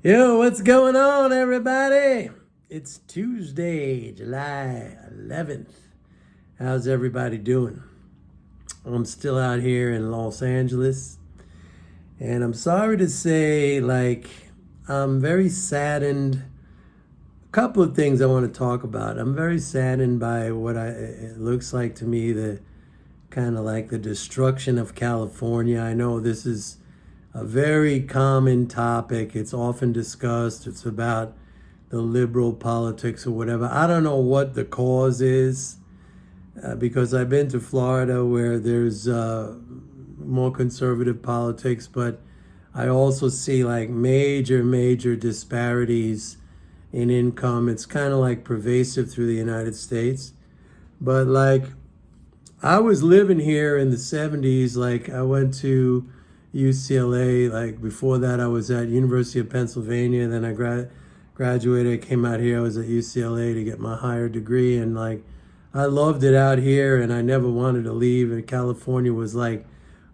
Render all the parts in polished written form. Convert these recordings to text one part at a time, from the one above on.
Yo, what's going on, everybody? It's Tuesday, July 11th. How's everybody doing? I'm still out here in Los Angeles, and I'm sorry to say, I'm very saddened. A couple of things I want to talk about. I'm very saddened by what it looks like to me, the kind of like the destruction of California. I know this is a very common topic. It's often discussed. It's about the liberal politics or whatever. I don't know what the cause is because I've been to Florida where there's more conservative politics, but I also see like major disparities in income. It's kind of like pervasive through the United States. But like I was living here in the 70s, like I went to UCLA. Like before that, I was at University of Pennsylvania. Then I graduated. I came out here. I was at UCLA to get my higher degree, and like I loved it out here, and I never wanted to leave. And California was like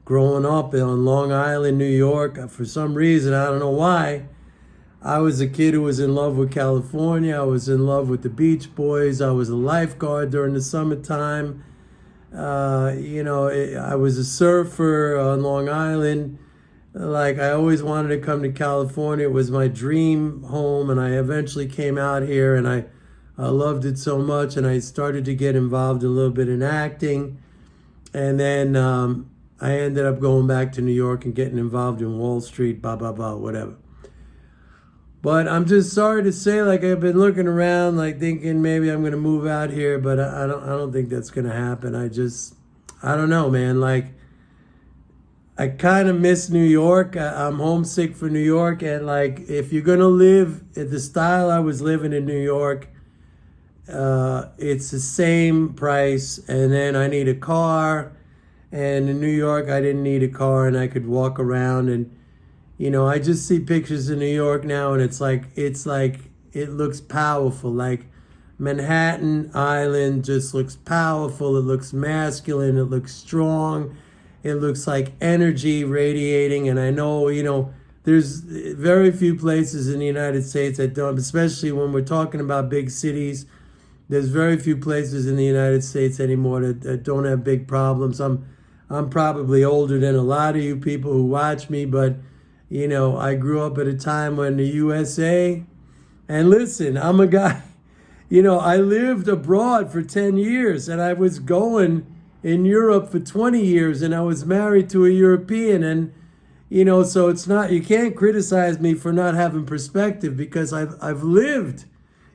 growing up on Long Island, New York. For some reason, I don't know why, I was a kid who was in love with California. I was in love with the Beach Boys. I was a lifeguard during the summertime. I was a surfer on Long Island. Like I always wanted to come to California. It was my dream home, and I eventually came out here, and I loved it so much, and I started to get involved a little bit in acting, and then I ended up going back to New York and getting involved in Wall Street, whatever. But I'm just sorry to say, like I've been looking around, like thinking maybe I'm gonna move out here, but I don't think that's gonna happen. I don't know, man. Like I kind of miss New York. I'm homesick for New York, and like if you're gonna live at the style I was living in New York, it's the same price, and then I need a car, and in New York I didn't need a car, and I could walk around. And I just see pictures in New York now, and it's like it looks powerful. Like Manhattan Island just looks powerful. It looks masculine. It looks strong. It looks like energy radiating. And I know, there's very few places in the United States that don't, especially when we're talking about big cities. There's very few places in the United States anymore that don't have big problems. I'm probably older than a lot of you people who watch me, but I grew up at a time when the USA, and listen, I'm a guy, I lived abroad for 10 years, and I was going in Europe for 20 years, and I was married to a European. And, so it's not, you can't criticize me for not having perspective, because I've lived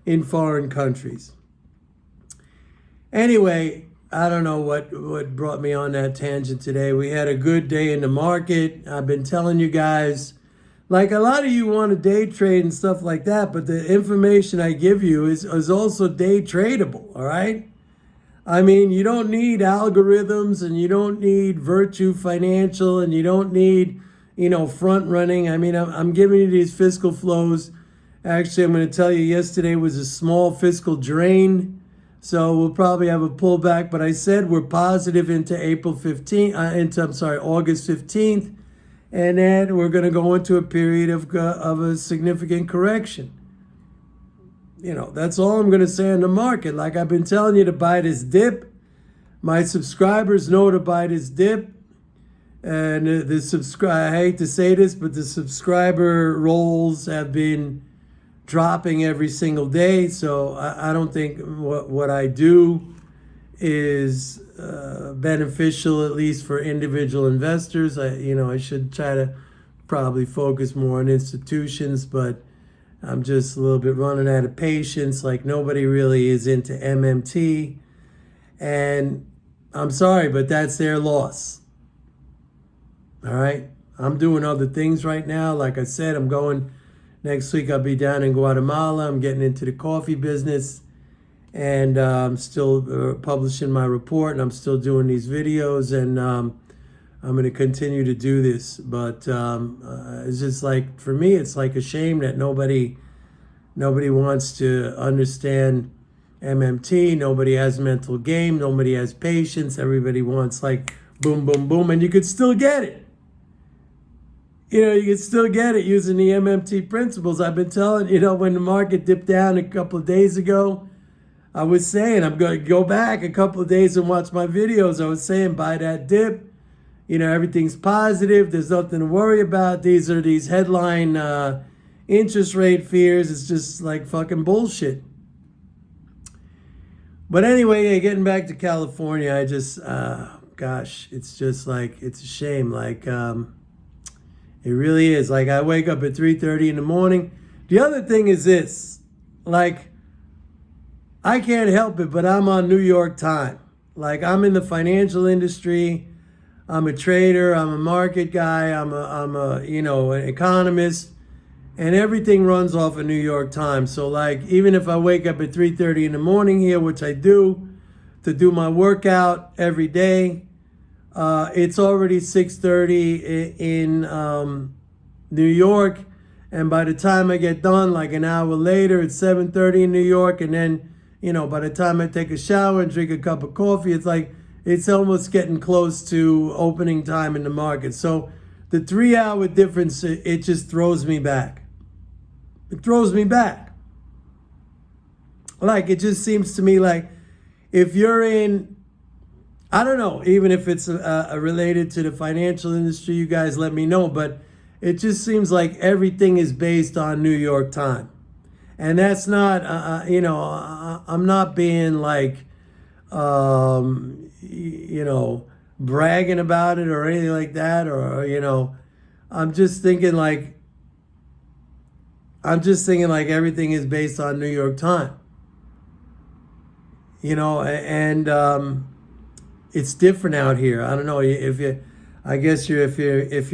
in foreign countries. Anyway, I don't know what brought me on that tangent today. We had a good day in the market. I've been telling you guys, like a lot of you want to day trade and stuff like that, but the information I give you is also day tradable, all right? I mean, you don't need algorithms, and you don't need Virtue Financial, and you don't need, front running. I mean, I'm giving you these fiscal flows. Actually, I'm going to tell you, yesterday was a small fiscal drain. So we'll probably have a pullback, but I said we're positive into August 15th, and then we're going to go into a period of a significant correction. That's all I'm going to say on the market. Like I've been telling you to buy this dip. My subscribers know to buy this dip. And I hate to say this, but the subscriber rolls have been dropping every single day. So I don't think what I do is beneficial, at least for individual investors. I should try to probably focus more on institutions, but I'm just a little bit running out of patience. Like nobody really is into MMT, and I'm sorry, but that's their loss. All right. I'm doing other things right now. Like I said, I'm going next week. I'll be down in Guatemala. I'm getting into the coffee business, and I'm still publishing my report, and I'm still doing these videos, and I'm going to continue to do this. But it's just like, for me, it's like a shame that nobody wants to understand MMT. Nobody has mental game. Nobody has patience. Everybody wants like boom, boom, boom, and you could still get it. you can still get it using the MMT principles. I've been telling, when the market dipped down a couple of days ago, I was saying, I'm going to go back a couple of days and watch my videos. I was saying, buy that dip. Everything's positive. There's nothing to worry about. These are these headline interest rate fears. It's just like fucking bullshit. But anyway, getting back to California, I just, gosh, it's just like, it's a shame. Like, it really is. Like, I wake up at 3:30 in the morning. The other thing is this, like, I can't help it, but I'm on New York time. Like, I'm in the financial industry. I'm a trader. I'm a market guy. I'm a an economist, and everything runs off of New York time. So, like, even if I wake up at 3:30 in the morning here, which I do, to do my workout every day, it's already 6:30 in New York, and by the time I get done, like an hour later, it's 7:30 in New York, and then, by the time I take a shower and drink a cup of coffee, it's like, it's almost getting close to opening time in the market. So the 3-hour difference, it just throws me back. It throws me back. Like, it just seems to me like if you're in, I don't know, even if it's related to the financial industry, you guys let me know, but it just seems like everything is based on New York time. And that's not, I'm not being like, bragging about it or anything like that, or, I'm just thinking like everything is based on New York time, and it's different out here. I don't know if you're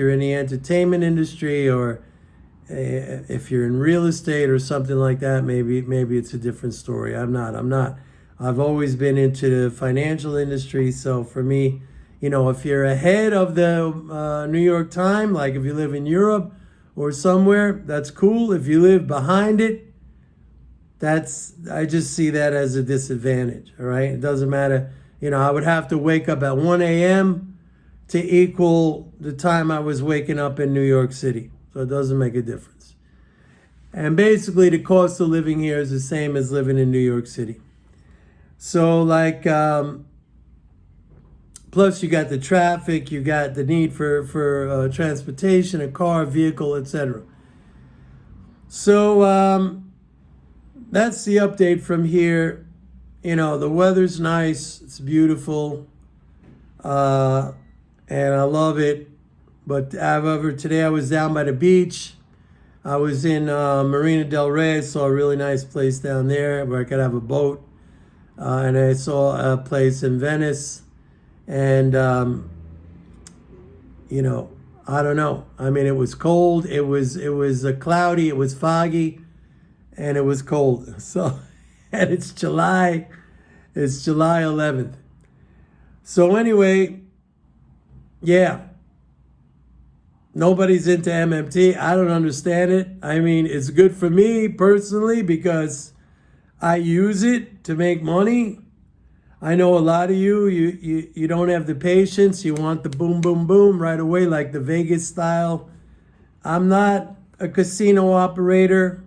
in the entertainment industry, or if you're in real estate or something like that, maybe it's a different story. I'm not. I've always been into the financial industry. So for me, if you're ahead of the New York time, like if you live in Europe or somewhere, that's cool. If you live behind it, I just see that as a disadvantage. All right. It doesn't matter. I would have to wake up at 1 a.m. to equal the time I was waking up in New York City. So it doesn't make a difference. And basically the cost of living here is the same as living in New York City. So like, plus you got the traffic, you got the need for transportation, a car, vehicle, etc. So that's the update from here. The weather's nice, it's beautiful, and I love it. But however, today I was down by the beach. I was in Marina del Rey. I saw a really nice place down there where I could have a boat. And I saw a place in Venice, and, I don't know. I mean, it was cold. It was cloudy. It was foggy, and it was cold. So, and it's July 11th. So anyway, yeah, nobody's into MMT. I don't understand it. I mean, it's good for me personally because I use it to make money. I know a lot of you don't have the patience. You want the boom, boom, boom right away, like the Vegas style. I'm not a casino operator.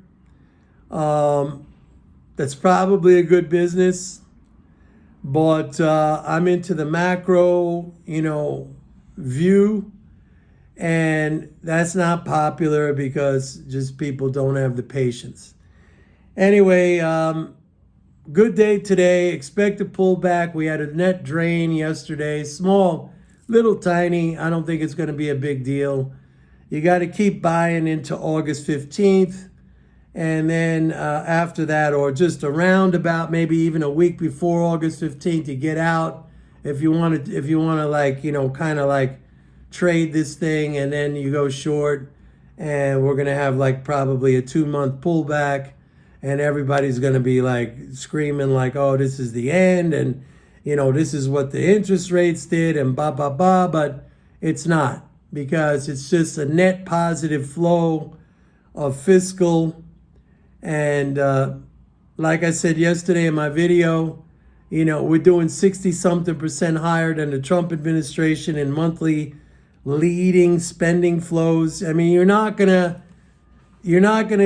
That's probably a good business. But I'm into the macro, view. And that's not popular because just people don't have the patience. Anyway, good day today. Expect a pullback. We had a net drain yesterday. Small, little tiny. I don't think it's going to be a big deal. You got to keep buying into August 15th. And then after that, or just around about maybe even a week before August 15th, you get out. If you want to like, kind of like trade this thing, and then you go short, and we're going to have like probably a 2-month pullback. And everybody's going to be like screaming like, oh, this is the end. And, this is what the interest rates did and blah, blah, blah. But it's not, because it's just a net positive flow of fiscal. And like I said yesterday in my video, we're doing 60-something% higher than the Trump administration in monthly leading spending flows. I mean, you're not gonna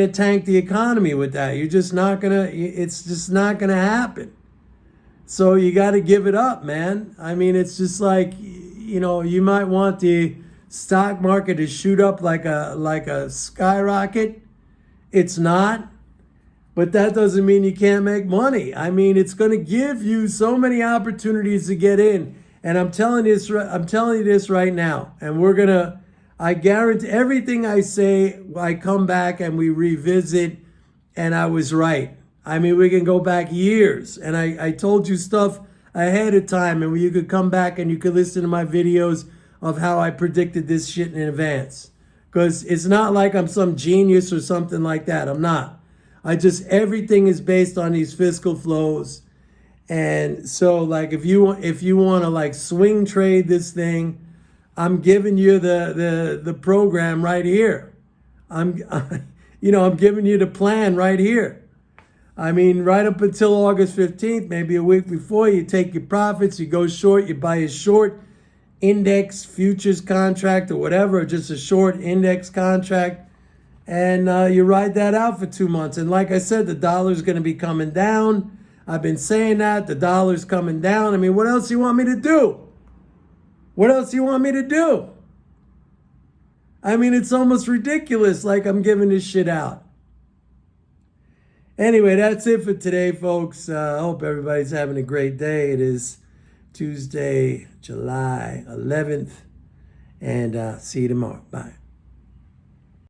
tank the economy with that. You're just not gonna. It's just not gonna happen. So you got to give it up, man. I mean, it's just like, you might want the stock market to shoot up like a skyrocket. It's not. But that doesn't mean you can't make money. I mean, it's going to give you so many opportunities to get in. And I'm telling you this right now. And I guarantee everything I say, I come back and we revisit, and I was right. I mean, we can go back years. And I told you stuff ahead of time, and you could come back and you could listen to my videos of how I predicted this shit in advance. Because it's not like I'm some genius or something like that. I'm not. Everything is based on these fiscal flows. And so, like, if you want to like swing trade this thing, I'm giving you the program right here. I'm giving you the plan right here. I mean, right up until August 15th, maybe a week before, you take your profits, you go short, you buy a short index futures contract or whatever, or just a short index contract. And you ride that out for 2 months. And like I said, the dollar's going to be coming down. I've been saying that. The dollar's coming down. I mean, what else do you want me to do? What else do you want me to do? I mean, it's almost ridiculous, like I'm giving this shit out. Anyway, that's it for today, folks. I hope everybody's having a great day. It is Tuesday, July 11th. And see you tomorrow. Bye.